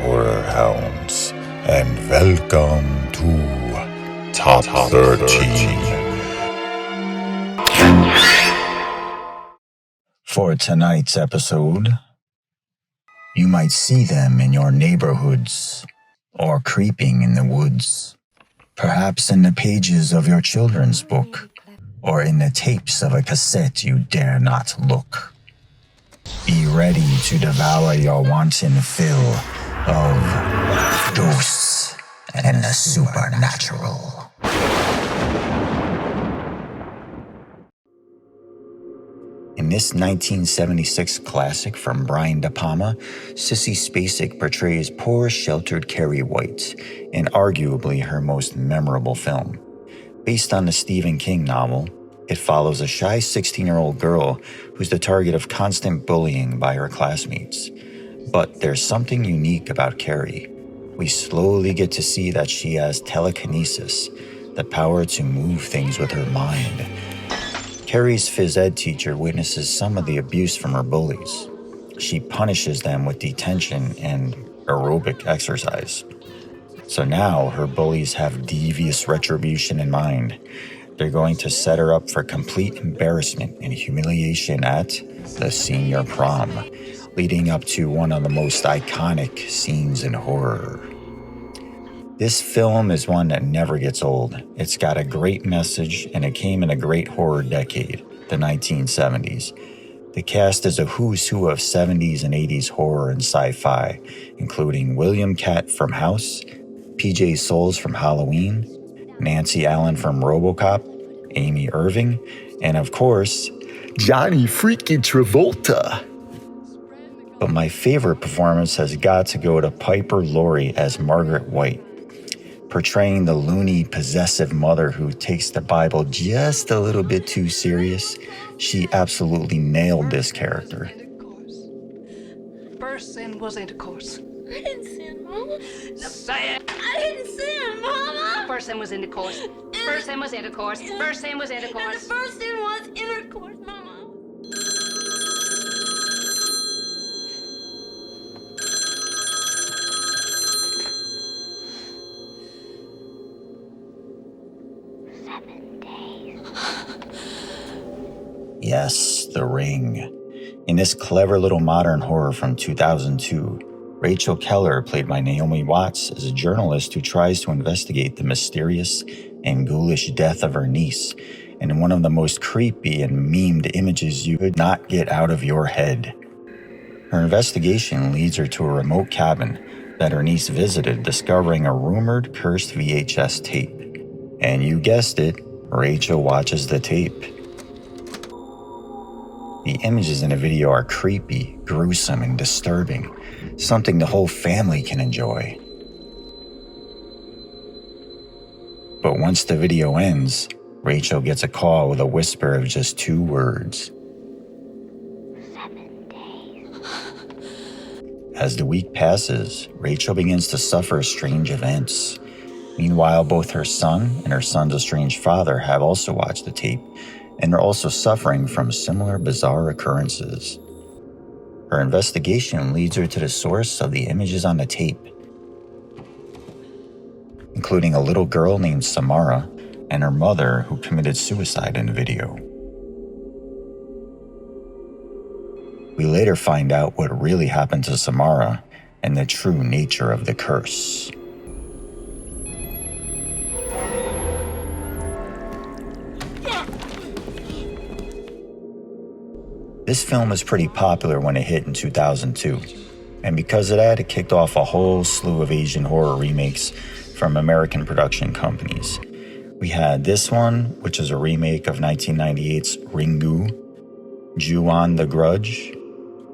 horror hounds, and welcome to Top 13. For tonight's episode, you might see them in your neighborhoods or creeping in the woods, perhaps in the pages of your children's book or in the tapes of a cassette you dare not look. Be ready to devour your wanton fill of ghosts and the supernatural. In this 1976 classic from Brian De Palma, Sissy Spacek portrays poor sheltered Carrie White in arguably her most memorable film. Based on the Stephen King novel, it follows a shy 16-year-old girl who's the target of constant bullying by her classmates. But there's something unique about Carrie. We slowly get to see that she has telekinesis, the power to move things with her mind. Carrie's phys ed teacher witnesses some of the abuse from her bullies. She punishes them with detention and aerobic exercise. So now her bullies have devious retribution in mind. They're going to set her up for complete embarrassment and humiliation at the senior prom, leading up to one of the most iconic scenes in horror. This film is one that never gets old. It's got a great message, and it came in a great horror decade, the 1970s. The cast is a who's who of 70s and 80s horror and sci-fi, including William Katt from House, PJ Soles from Halloween, Nancy Allen from RoboCop, Amy Irving, and of course, Johnny freaking Travolta. But my favorite performance has got to go to Piper Laurie as Margaret White, portraying the loony, possessive mother who takes the Bible just a little bit too serious. She absolutely nailed this character. First sin was intercourse. I didn't sin, Mama. No, say it. I didn't sin, Mama. First sin was intercourse. First sin was intercourse. First sin was And intercourse. the first sin was intercourse, Mama. Yes, The Ring. In this clever little modern horror from 2002, Rachel Keller, played by Naomi Watts, is a journalist who tries to investigate the mysterious and ghoulish death of her niece in one of the most creepy and memed images you could not get out of your head. Her investigation leads her to a remote cabin that her niece visited, discovering a rumored cursed VHS tape. And you guessed it, Rachel watches the tape. The images in the video are creepy, gruesome, and disturbing, something the whole family can enjoy. But once the video ends, Rachel gets a call with a whisper of just 2 words. 7 days. As the week passes, Rachel begins to suffer strange events. Meanwhile, both her son and her son's estranged father have also watched the tape and are also suffering from similar bizarre occurrences. Her investigation leads her to the source of the images on the tape, including a little girl named Samara and her mother who committed suicide in the video. We later find out what really happened to Samara and the true nature of the curse. This film was pretty popular when it hit in 2002, and because of that, it kicked off a whole slew of Asian horror remakes from American production companies. We had this one, which is a remake of 1998's Ringu, Ju-on the Grudge,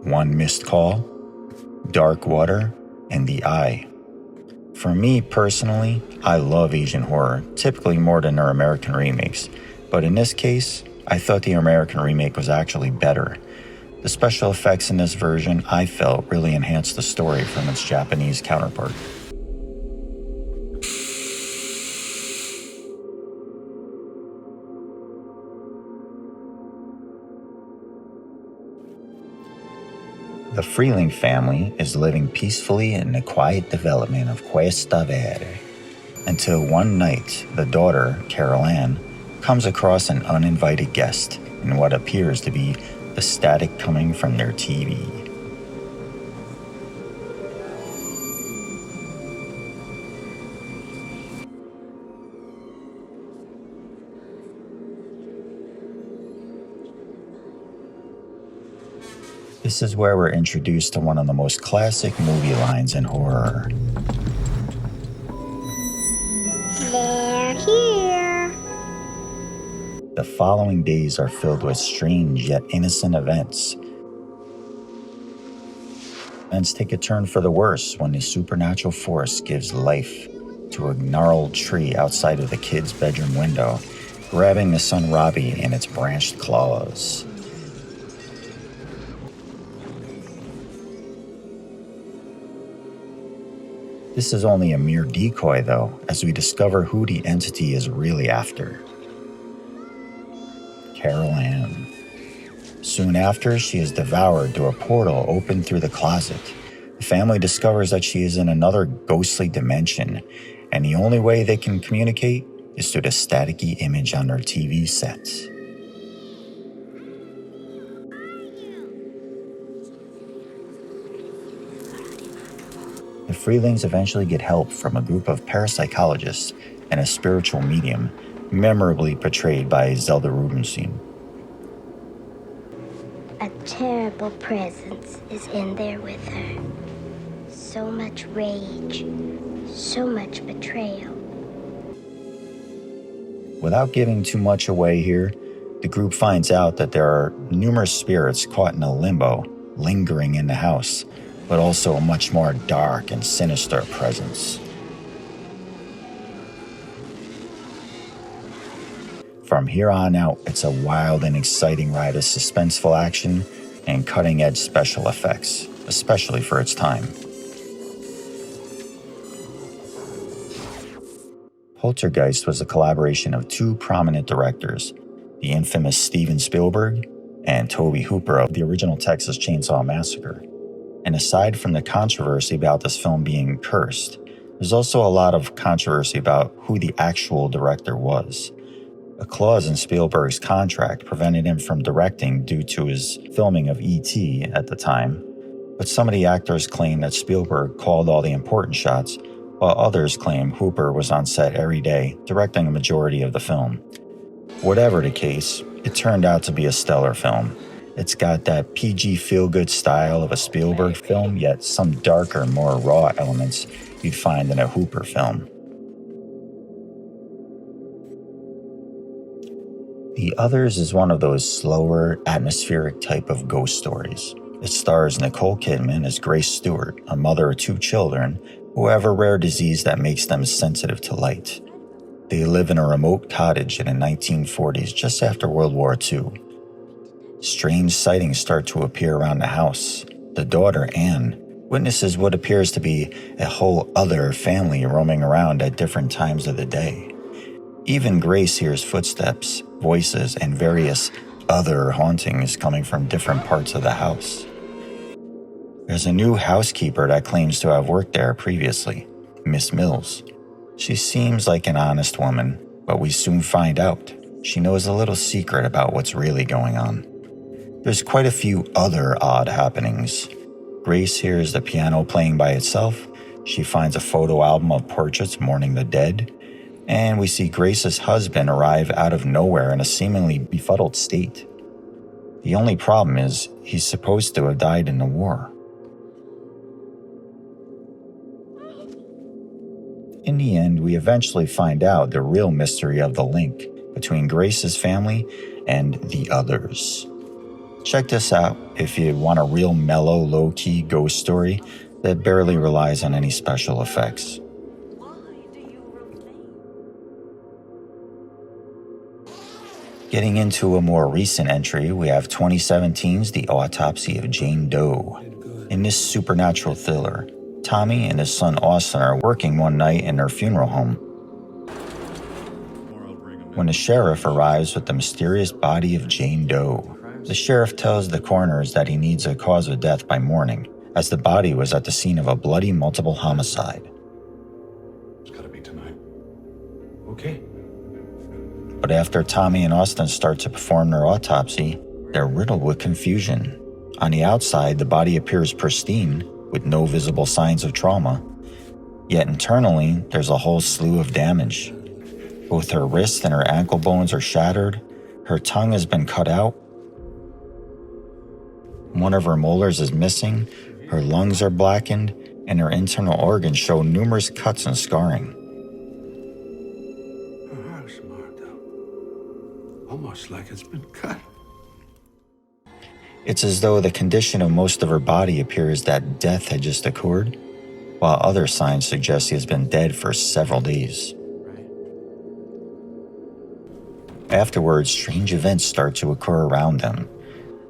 One Missed Call, Dark Water, and The Eye. For me personally, I love Asian horror, typically more than their American remakes, but in this case, I thought the American remake was actually better. The special effects in this version, I felt, really enhanced the story from its Japanese counterpart. The Freeling family is living peacefully in the quiet development of Theyre, until one night the daughter, Carol Ann, comes across an uninvited guest in what appears to be the static coming from their TV. This is where we're introduced to one of the most classic movie lines in horror. They're here. The following days are filled with strange yet innocent events. Events take a turn for the worse when the supernatural force gives life to a gnarled tree outside of the kid's bedroom window, grabbing the son Robbie in its branched claws. This is only a mere decoy, though, as we discover who the entity is really after. Carol Ann. Soon after, she is devoured through a portal opened through the closet. The family discovers that she is in another ghostly dimension, and the only way they can communicate is through the staticky image on their TV set. The Freelings eventually get help from a group of parapsychologists and a spiritual medium, memorably portrayed by Zelda Rubinstein. A terrible presence is in there with her. So much rage, so much betrayal. Without giving too much away here, the group finds out that there are numerous spirits caught in a limbo, lingering in the house, but also a much more dark and sinister presence. From here on out, it's a wild and exciting ride of suspenseful action and cutting-edge special effects, especially for its time. Poltergeist was a collaboration of two prominent directors, the infamous Steven Spielberg and Tobe Hooper of the original Texas Chainsaw Massacre. And aside from the controversy about this film being cursed, there's also a lot of controversy about who the actual director was. A clause in Spielberg's contract prevented him from directing due to his filming of E.T. at the time, but some of the actors claim that Spielberg called all the important shots, while others claim Hooper was on set every day, directing a majority of the film. Whatever the case, it turned out to be a stellar film. It's got that PG feel-good style of a Spielberg film, yet some darker, more raw elements you'd find in a Hooper film. The Others is one of those slower, atmospheric type of ghost stories. It stars Nicole Kidman as Grace Stewart, a mother of two children who have a rare disease that makes them sensitive to light. They live in a remote cottage in the 1940s, just after World War II. Strange sightings start to appear around the house. The daughter, Anne, witnesses what appears to be a whole other family roaming around at different times of the day. Even Grace hears footsteps, voices, and various other hauntings coming from different parts of the house. There's a new housekeeper that claims to have worked there previously, Miss Mills. She seems like an honest woman, but we soon find out she knows a little secret about what's really going on. There's quite a few other odd happenings. Grace hears the piano playing by itself, she finds a photo album of portraits mourning the dead, and we see Grace's husband arrive out of nowhere in a seemingly befuddled state. The only problem is he's supposed to have died in the war. In the end, we eventually find out the real mystery of the link between Grace's family and the Others. Check this out if you want a real mellow, low-key ghost story that barely relies on any special effects. Getting into a more recent entry, we have 2017's The Autopsy of Jane Doe. In this supernatural thriller, Tommy and his son Austin are working one night in their funeral home when the sheriff arrives with the mysterious body of Jane Doe. The sheriff tells the coroners that he needs a cause of death by morning, as the body was at the scene of a bloody multiple homicide. It's gotta be tonight. Okay. But after Tommy and Austin start to perform their autopsy, they're riddled with confusion. On the outside, the body appears pristine, with no visible signs of trauma. Yet internally, there's a whole slew of damage. Both her wrist and her ankle bones are shattered, her tongue has been cut out, one of her molars is missing, her lungs are blackened, and her internal organs show numerous cuts and scarring. Her hair's marked out. Almost like it's been cut. It's as though the condition of most of her body appears that death had just occurred, while other signs suggest she has been dead for several days. Afterwards, strange events start to occur around them.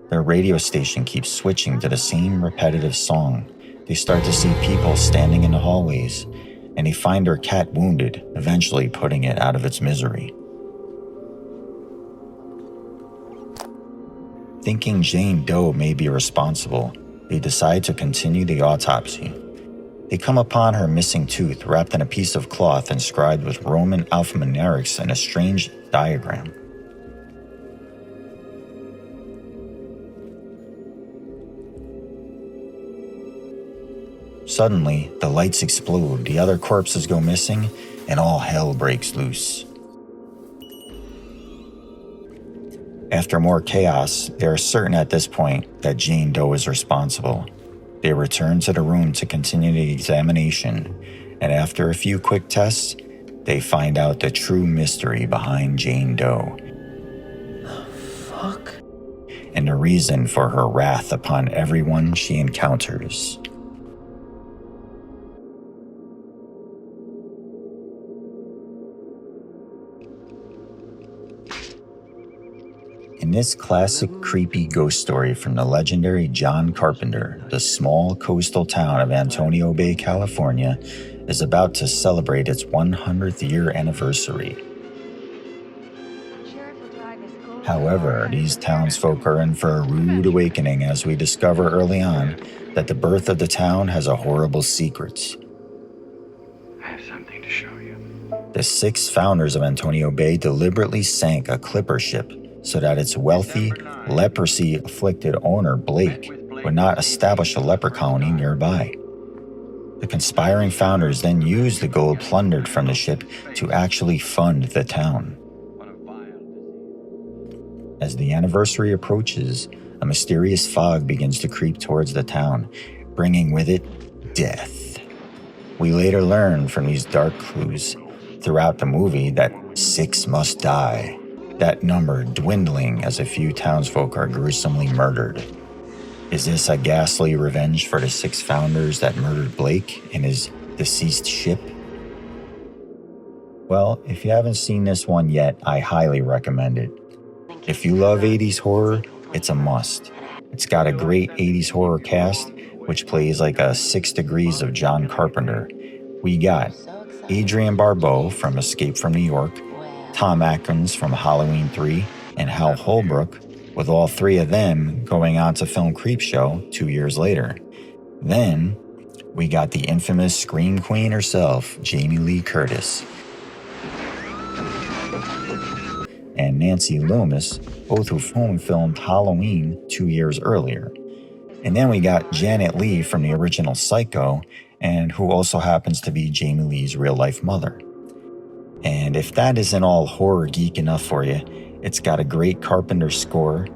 Their radio station keeps switching to the same repetitive song. They start to see people standing in the hallways, and they find their cat wounded, eventually putting it out of its misery. Thinking Jane Doe may be responsible, they decide to continue the autopsy. They come upon her missing tooth wrapped in a piece of cloth inscribed with Roman alphanumerics and a strange diagram. Suddenly, the lights explode, the other corpses go missing, and all hell breaks loose. After more chaos, they are certain at this point that Jane Doe is responsible. They return to the room to continue the examination, and after a few quick tests, they find out the true mystery behind Jane Doe. Fuck. And the reason for her wrath upon everyone she encounters. In this classic creepy ghost story from the legendary John Carpenter, the small coastal town of Antonio Bay, California, is about to celebrate its 100th year anniversary. However, these townsfolk are in for a rude awakening as we discover early on that the birth of the town has a horrible secret. I have something to show you. The 6 founders of Antonio Bay deliberately sank a clipper ship so that its wealthy, leprosy-afflicted owner, Blake, would not establish a leper colony nearby. The conspiring founders then used the gold plundered from the ship to actually fund the town. As the anniversary approaches, a mysterious fog begins to creep towards the town, bringing with it death. We later learn from these dark clues throughout the movie that 6 must die, that number dwindling as a few townsfolk are gruesomely murdered. Is this a ghastly revenge for the 6 founders that murdered Blake in his deceased ship? Well, if you haven't seen this one yet, I highly recommend it. If you love 80s horror, it's a must. It's got a great 80s horror cast, which plays like a 6 degrees of John Carpenter. We got Adrienne Barbeau from Escape from New York, Tom Atkins from Halloween 3, and Hal Holbrook, with all 3 of them going on to film Creepshow 2 years later. Then, we got the infamous Scream Queen herself, Jamie Lee Curtis, and Nancy Loomis, both of whom filmed Halloween 2 years earlier. And then we got Janet Leigh from the original Psycho, and who also happens to be Jamie Lee's real-life mother. And if that isn't all horror geek enough for you, it's got a great Carpenter score,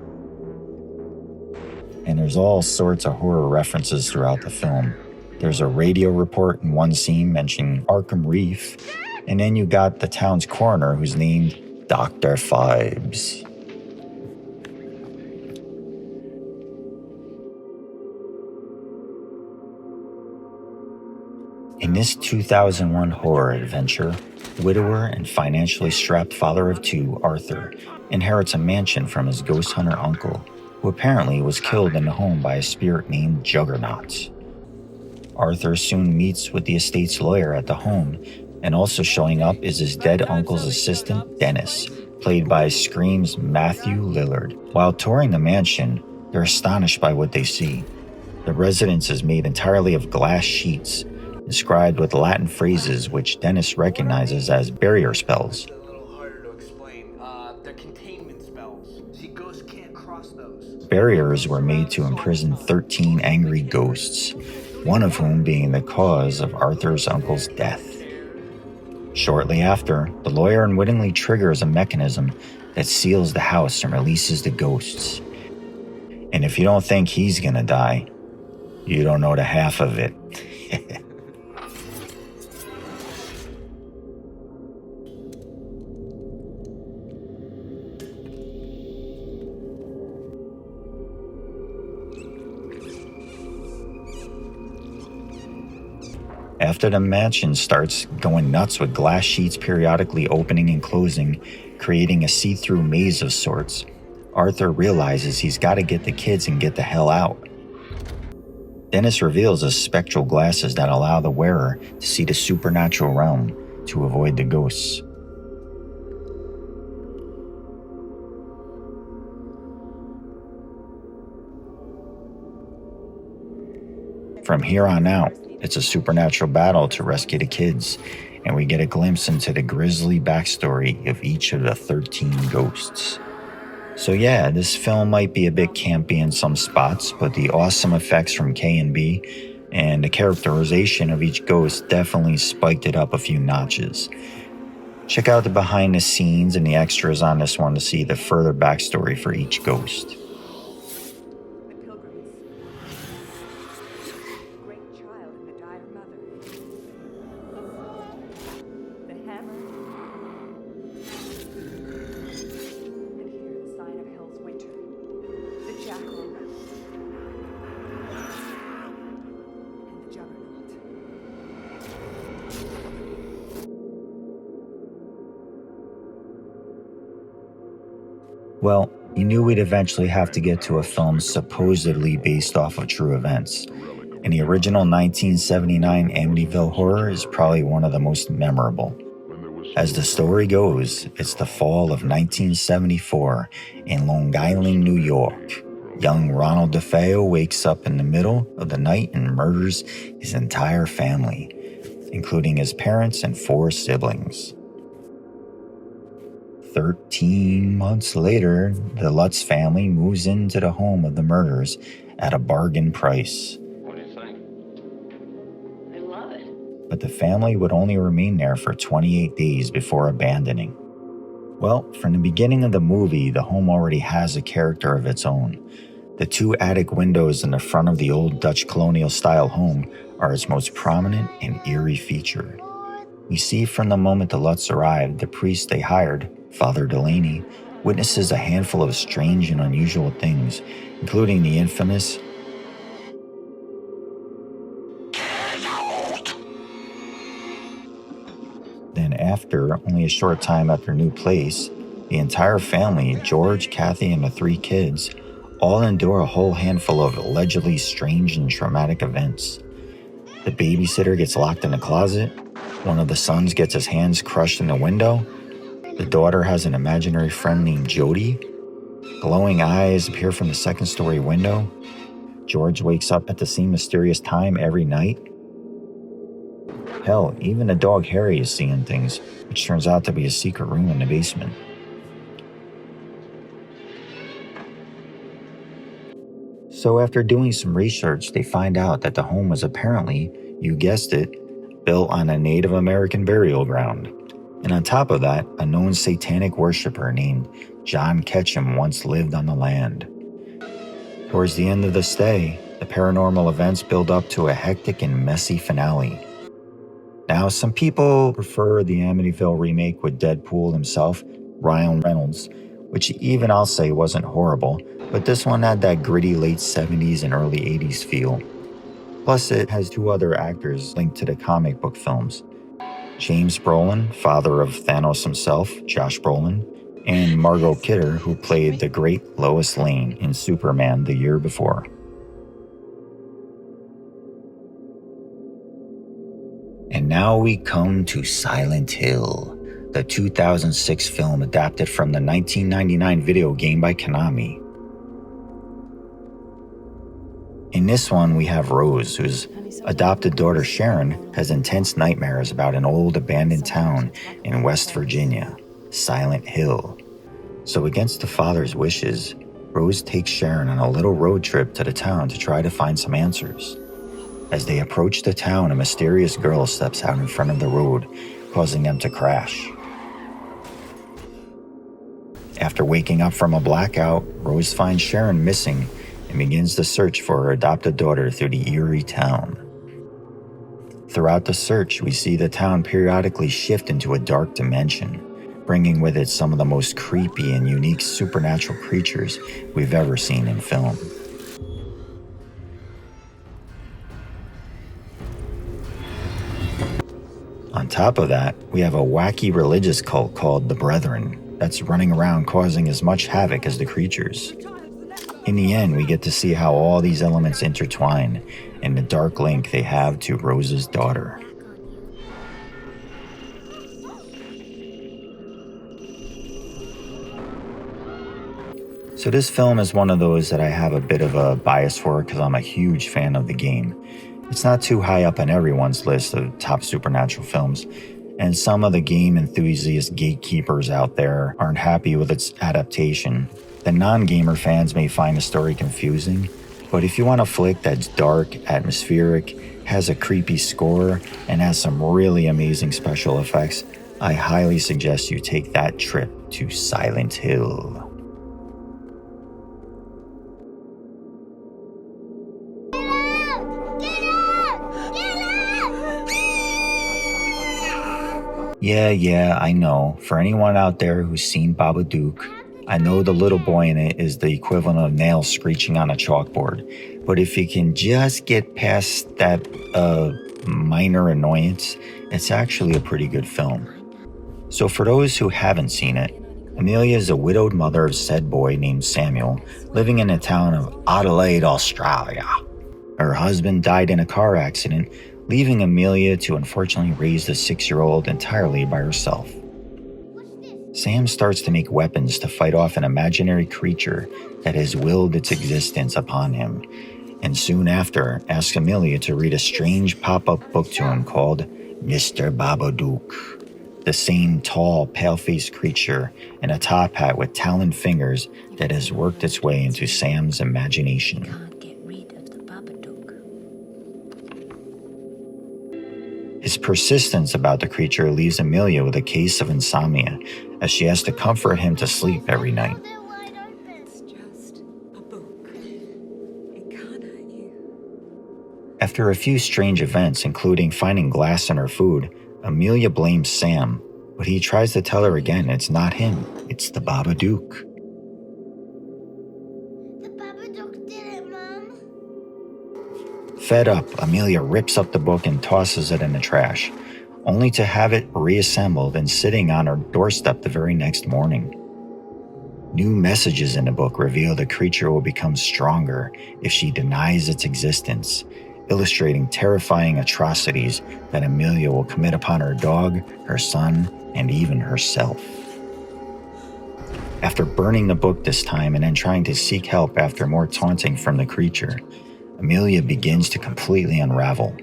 and there's all sorts of horror references throughout the film. There's a radio report in one scene mentioning Arkham Reef, and then you got the town's coroner who's named Dr. Phibes. In this 2001 horror adventure, widower and financially strapped father of 2, Arthur, inherits a mansion from his ghost hunter uncle, who apparently was killed in the home by a spirit named Juggernaut. Arthur soon meets with the estate's lawyer at the home, and also showing up is his dead uncle's assistant, Dennis, played by Scream's Matthew Lillard. While touring the mansion, they're astonished by what they see. The residence is made entirely of glass sheets, inscribed with Latin phrases which Dennis recognizes as barrier spells. A little harder to explain. They're containment spells. See, ghosts can't cross those. Barriers were made to imprison 13 angry ghosts, one of whom being the cause of Arthur's uncle's death. Shortly after, the lawyer unwittingly triggers a mechanism that seals the house and releases the ghosts. And if you don't think he's gonna die, you don't know the half of it. After the mansion starts going nuts with glass sheets periodically opening and closing, creating a see-through maze of sorts, Arthur realizes he's got to get the kids and get the hell out. Dennis reveals his spectral glasses that allow the wearer to see the supernatural realm to avoid the ghosts. From here on out, it's a supernatural battle to rescue the kids, and we get a glimpse into the grisly backstory of each of the 13 ghosts. So yeah, this film might be a bit campy in some spots, but the awesome effects from K&B and the characterization of each ghost definitely spiked it up a few notches. Check out the behind the scenes and the extras on this one to see the further backstory for each ghost. Well, you knew we'd eventually have to get to a film supposedly based off of true events, and the original 1979 Amityville Horror is probably one of the most memorable. As the story goes, it's the fall of 1974 in Long Island, New York. Young Ronald DeFeo wakes up in the middle of the night and murders his entire family, including his parents and 4 siblings. 13 months later, the Lutz family moves into the home of the murderers at a bargain price. What do you think? I love it. But the family would only remain there for 28 days before abandoning. Well, from the beginning of the movie, the home already has a character of its own. The 2 attic windows in the front of the old Dutch colonial-style home are its most prominent and eerie feature. We see from the moment the Lutz arrived, the priest they hired, Father Delaney, witnesses a handful of strange and unusual things, including the infamous Then after, only a short time at their new place, the entire family, George, Kathy, and the 3 kids, all endure a whole handful of allegedly strange and traumatic events. The babysitter gets locked in a closet, one of the sons gets his hands crushed in the window, the daughter has an imaginary friend named Jody, glowing eyes appear from the 2nd-story window, George wakes up at the same mysterious time every night. Hell, even the dog Harry is seeing things, which turns out to be a secret room in the basement. So after doing some research, they find out that the home was apparently, you guessed it, built on a Native American burial ground. And on top of that, a known satanic worshiper named John Ketchum once lived on the land. Towards the end of the stay, the paranormal events build up to a hectic and messy finale. Now, some people prefer the Amityville remake with Deadpool himself, Ryan Reynolds, which even I'll say wasn't horrible, but this one had that gritty late 70s and early 80s feel. Plus, it has 2 other actors linked to the comic book films. James Brolin, father of Thanos himself, Josh Brolin, and Margot Kidder, who played the great Lois Lane in Superman the year before. And now we come to Silent Hill, the 2006 film adapted from the 1999 video game by Konami. In this one, we have Rose, whose adopted daughter Sharon has intense nightmares about an old abandoned town in West Virginia, Silent Hill. So against the father's wishes, Rose takes Sharon on a little road trip to the town to try to find some answers. As they approach the town, a mysterious girl steps out in front of the road, causing them to crash. After waking up from a blackout, Rose finds Sharon missing and begins the search for her adopted daughter through the eerie town. Throughout the search, we see the town periodically shift into a dark dimension, bringing with it some of the most creepy and unique supernatural creatures we've ever seen in film. On top of that, we have a wacky religious cult called the Brethren that's running around causing as much havoc as the creatures. In the end, we get to see how all these elements intertwine and the dark link they have to Rose's daughter. So this film is one of those that I have a bit of a bias for because I'm a huge fan of the game. It's not too high up on everyone's list of top supernatural films, and some of the game enthusiast gatekeepers out there aren't happy with its adaptation. The non-gamer fans may find the story confusing, but if you want a flick that's dark, atmospheric, has a creepy score, and has some really amazing special effects, I highly suggest you take that trip to Silent Hill. Yeah, I know. For anyone out there who's seen Babadook, I know the little boy in it is the equivalent of nails screeching on a chalkboard. But if you can just get past that minor annoyance, it's actually a pretty good film. So for those who haven't seen it, Amelia is a widowed mother of said boy named Samuel, living in the town of Adelaide, Australia. Her husband died in a car accident, leaving Amelia to unfortunately raise the 6-year-old entirely by herself. Sam starts to make weapons to fight off an imaginary creature that has willed its existence upon him, and soon after asks Amelia to read a strange pop-up book to him called Mr. Babadook, the same tall, pale-faced creature in a top hat with taloned fingers that has worked its way into Sam's imagination. His persistence about the creature leaves Amelia with a case of insomnia, as she has to comfort him to sleep every night. It's just a book. It can't hurt you. After a few strange events, including finding glass in her food, Amelia blames Sam, but he tries to tell her again it's not him, it's the Babadook. The Babadook did it, Mom. Fed up, Amelia rips up the book and tosses it in the trash, only to have it reassembled and sitting on her doorstep the very next morning. New messages in the book reveal the creature will become stronger if she denies its existence, illustrating terrifying atrocities that Amelia will commit upon her dog, her son, and even herself. After burning the book this time and then trying to seek help after more taunting from the creature, Amelia begins to completely unravel.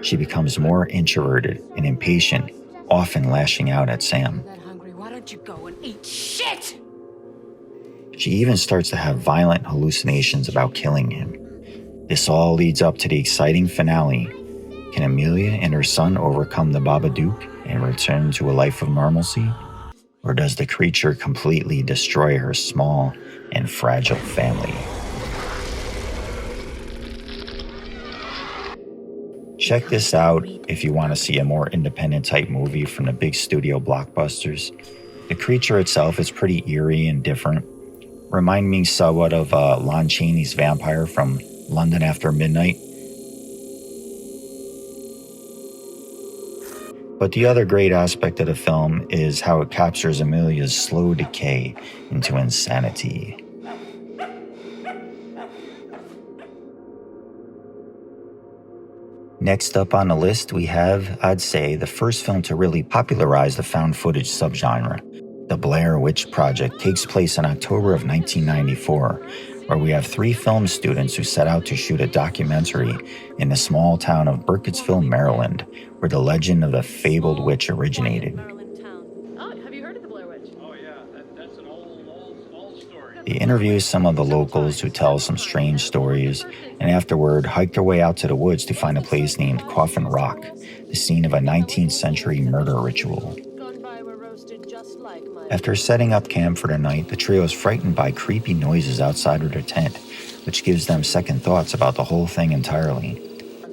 She becomes more introverted and impatient, often lashing out at Sam. That hungry? Why don't you go and eat shit? She even starts to have violent hallucinations about killing him. This all leads up to the exciting finale. Can Amelia and her son overcome the Babadook and return to a life of normalcy? Or does the creature completely destroy her small and fragile family? Check this out if you want to see a more independent type movie from the big studio blockbusters. The creature itself is pretty eerie and different. Remind me somewhat of Lon Chaney's vampire from London After Midnight. But the other great aspect of the film is how it captures Amelia's slow decay into insanity. Next up on the list, we have, I'd say, the first film to really popularize the found footage subgenre. The Blair Witch Project takes place in October of 1994, where we have 3 film students who set out to shoot a documentary in the small town of Burkittsville, Maryland, where the legend of the fabled witch originated. Oh, have you heard of the Blair Witch? Oh, yeah, that's an old story. They interview some of the locals who tell some strange stories, and afterward hike their way out to the woods to find a place named Coffin Rock, the scene of a 19th century murder ritual. After setting up camp for the night, the trio is frightened by creepy noises outside of their tent, which gives them second thoughts about the whole thing entirely.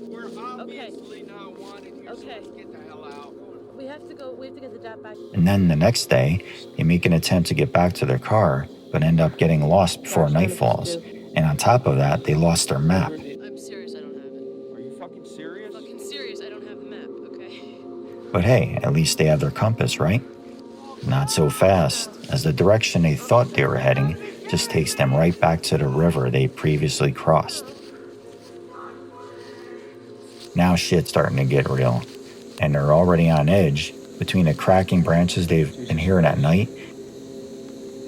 We're obviously not wanted here, so let's get the hell out. We have to get the dad back. And then the next day, they make an attempt to get back to their car, but end up getting lost before night falls. And on top of that, they lost their map. I'm serious, I don't have it. Are you fucking serious? Fucking serious, I don't have the map, okay? But hey, at least they have their compass, right? Not so fast, as the direction they thought they were heading just takes them right back to the river they previously crossed. Now shit's starting to get real, and they're already on edge. Between the cracking branches they've been hearing at night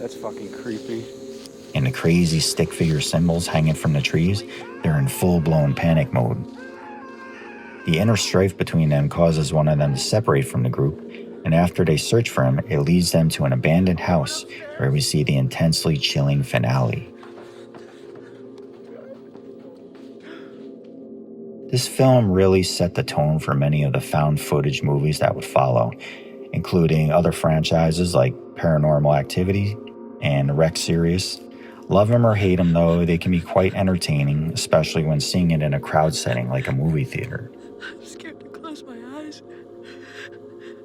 That's fucking creepy. and the crazy stick figure symbols hanging from the trees, they're in full-blown panic mode. The inner strife between them causes one of them to separate from the group, and after they search for him, it leads them to an abandoned house where we see the intensely chilling finale. This film really set the tone for many of the found footage movies that would follow, including other franchises like Paranormal Activity and the Rec series. Love them or hate them though, they can be quite entertaining, especially when seeing it in a crowd setting like a movie theater. I'm scared to close my eyes.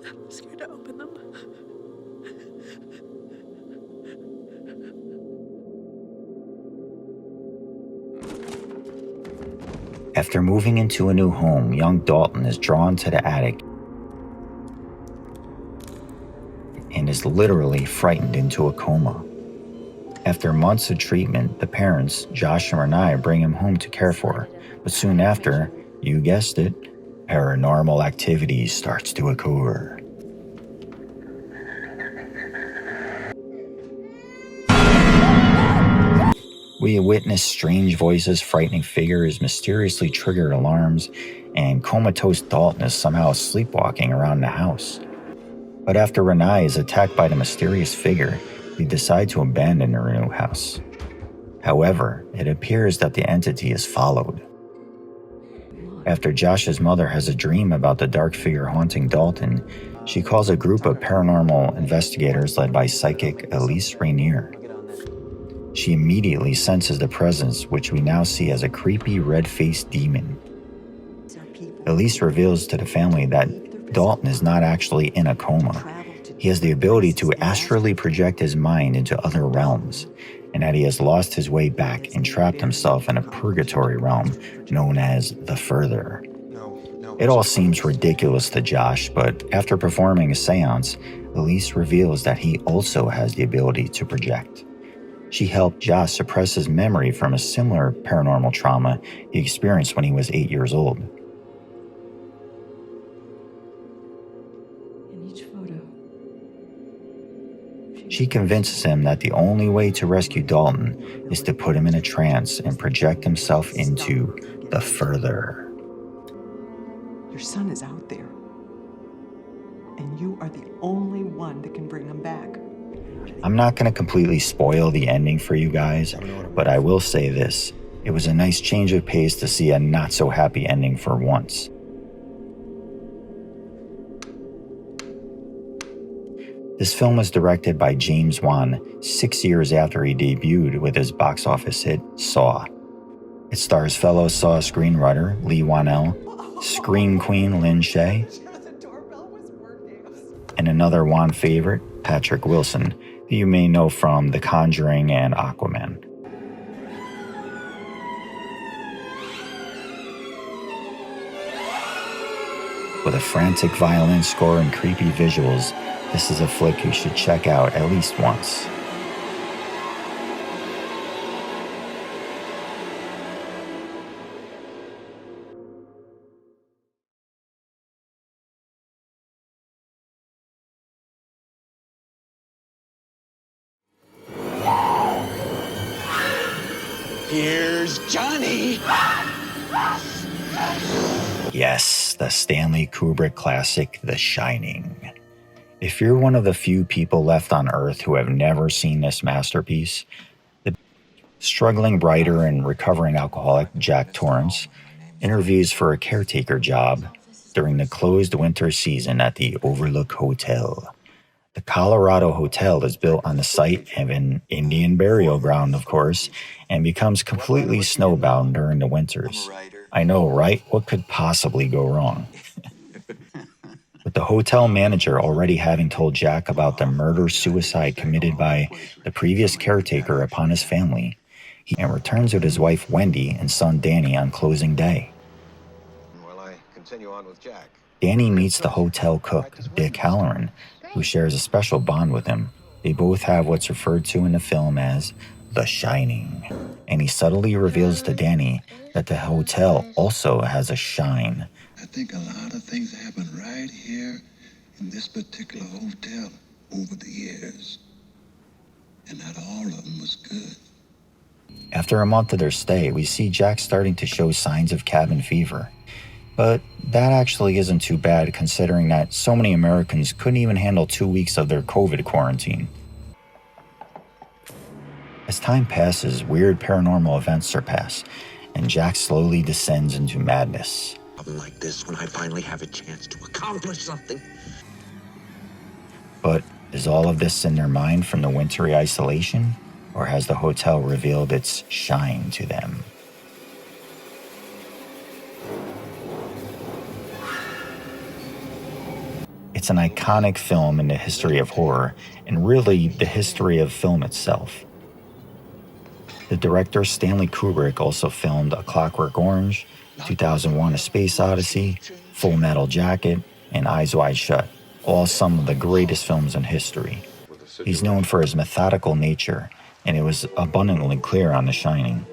I'm scared to open them. After moving into a new home, young Dalton is drawn to the attic and is literally frightened into a coma. After months of treatment, the parents, Josh and Renai, bring him home to care for, but soon after, you guessed it, paranormal activity starts to occur. We witness strange voices, frightening figures, mysteriously triggered alarms, and comatose Dalton is somehow sleepwalking around the house. But after Renai is attacked by the mysterious figure, they decide to abandon their new house. However, it appears that the entity is followed. After Josh's mother has a dream about the dark figure haunting Dalton, she calls a group of paranormal investigators led by psychic Elise Rainier. She immediately senses the presence, which we now see as a creepy red-faced demon. Elise reveals to the family that Dalton is not actually in a coma. He has the ability to astrally project his mind into other realms, and that he has lost his way back and trapped himself in a purgatory realm known as the Further. It all seems ridiculous to Josh, but after performing a seance, Elise reveals that he also has the ability to project. She helped Josh suppress his memory from a similar paranormal trauma he experienced when he was 8 years old. In each photo, She convinces him that the only way to rescue Dalton is to put him in a trance and project himself into the Further. Your son is out there, and you are the only one that can bring him back. I'm not going to completely spoil the ending for you guys, but I will say this. It was a nice change of pace to see a not-so-happy ending for once. This film was directed by James Wan 6 years after he debuted with his box office hit, Saw. It stars fellow Saw screenwriter Lee Wanell, Scream Queen Lynn Shay, and another Wan favorite, Patrick Wilson, who you may know from The Conjuring and Aquaman. With a frantic violin score and creepy visuals, this is a flick you should check out at least once. Here's Johnny! Yes, the Stanley Kubrick classic, The Shining. If you're one of the few people left on Earth who have never seen this masterpiece, the struggling writer and recovering alcoholic Jack Torrance interviews for a caretaker job during the closed winter season at the Overlook Hotel. The Colorado Hotel is built on the site of an Indian burial ground, of course, and becomes completely snowbound during the winters. I know, right? What could possibly go wrong? With the hotel manager already having told Jack about the murder-suicide committed by the previous caretaker upon his family, he returns with his wife Wendy and son Danny on closing day. Danny meets the hotel cook, Dick Halloran, who shares a special bond with him. They both have what's referred to in the film as The Shining, and he subtly reveals to Danny that the hotel also has a shine. I think a lot of things happen right here in this particular hotel over the years, and not all of them was good. After a month of their stay, we see Jack starting to show signs of cabin fever. But that actually isn't too bad considering that so many Americans couldn't even handle 2 weeks of their COVID quarantine. As time passes, weird paranormal events surpass, and Jack slowly descends into madness. Something like this when I finally have a chance to accomplish something. But is all of this in their mind from the wintry isolation, or has the hotel revealed its shine to them? It's an iconic film in the history of horror, and really the history of film itself. The director Stanley Kubrick also filmed A Clockwork Orange, 2001: A Space Odyssey, Full Metal Jacket, and Eyes Wide Shut, all some of the greatest films in history. He's known for his methodical nature, and it was abundantly clear on The Shining.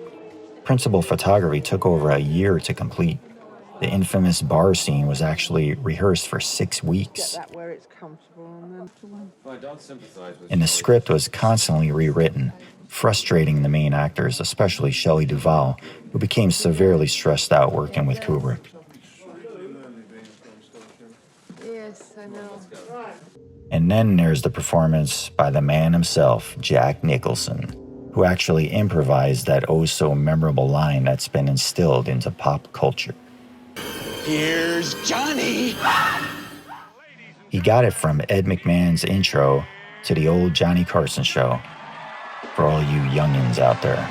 Principal photography took over a year to complete. The infamous bar scene was actually rehearsed for 6 weeks. And the script was constantly rewritten, frustrating the main actors, especially Shelley Duvall, who became severely stressed out working with Kubrick. Yes, I know. And then there's the performance by the man himself, Jack Nicholson, who actually improvised that oh-so-memorable line that's been instilled into pop culture. Here's Johnny! He got it from Ed McMahon's intro to the old Johnny Carson show, for all you youngins out there.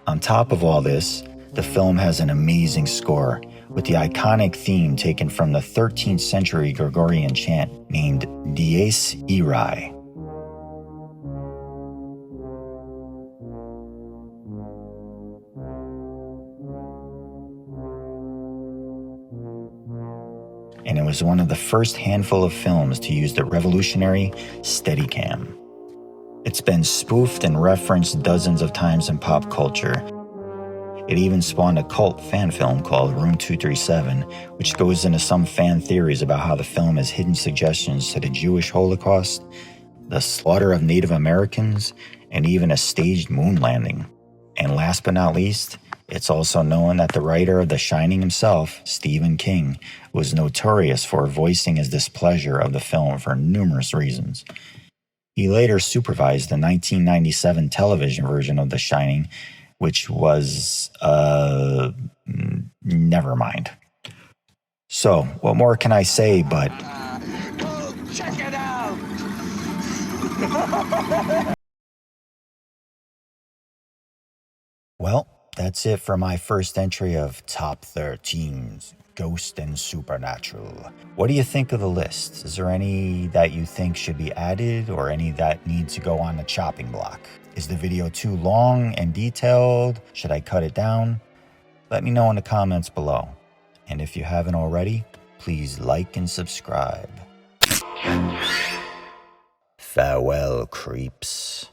On top of all this, the film has an amazing score, with the iconic theme taken from the 13th century Gregorian chant named Dies Irae. And it was one of the first handful of films to use the revolutionary Steadicam. It's been spoofed and referenced dozens of times in pop culture. It even spawned a cult fan film called Room 237, which goes into some fan theories about how the film has hidden suggestions to the Jewish Holocaust, the slaughter of Native Americans, and even a staged moon landing. And last but not least, it's also known that the writer of The Shining himself, Stephen King, was notorious for voicing his displeasure of the film for numerous reasons. He later supervised the 1997 television version of The Shining, which was, never mind. So, what more can I say but... Go check it out! Well, that's it for my first entry of Top 13's Ghost and Supernatural. What do you think of the list? Is there any that you think should be added or any that need to go on the chopping block? Is the video too long and detailed? Should I cut it down? Let me know in the comments below. And if you haven't already, please like and subscribe. Farewell, creeps.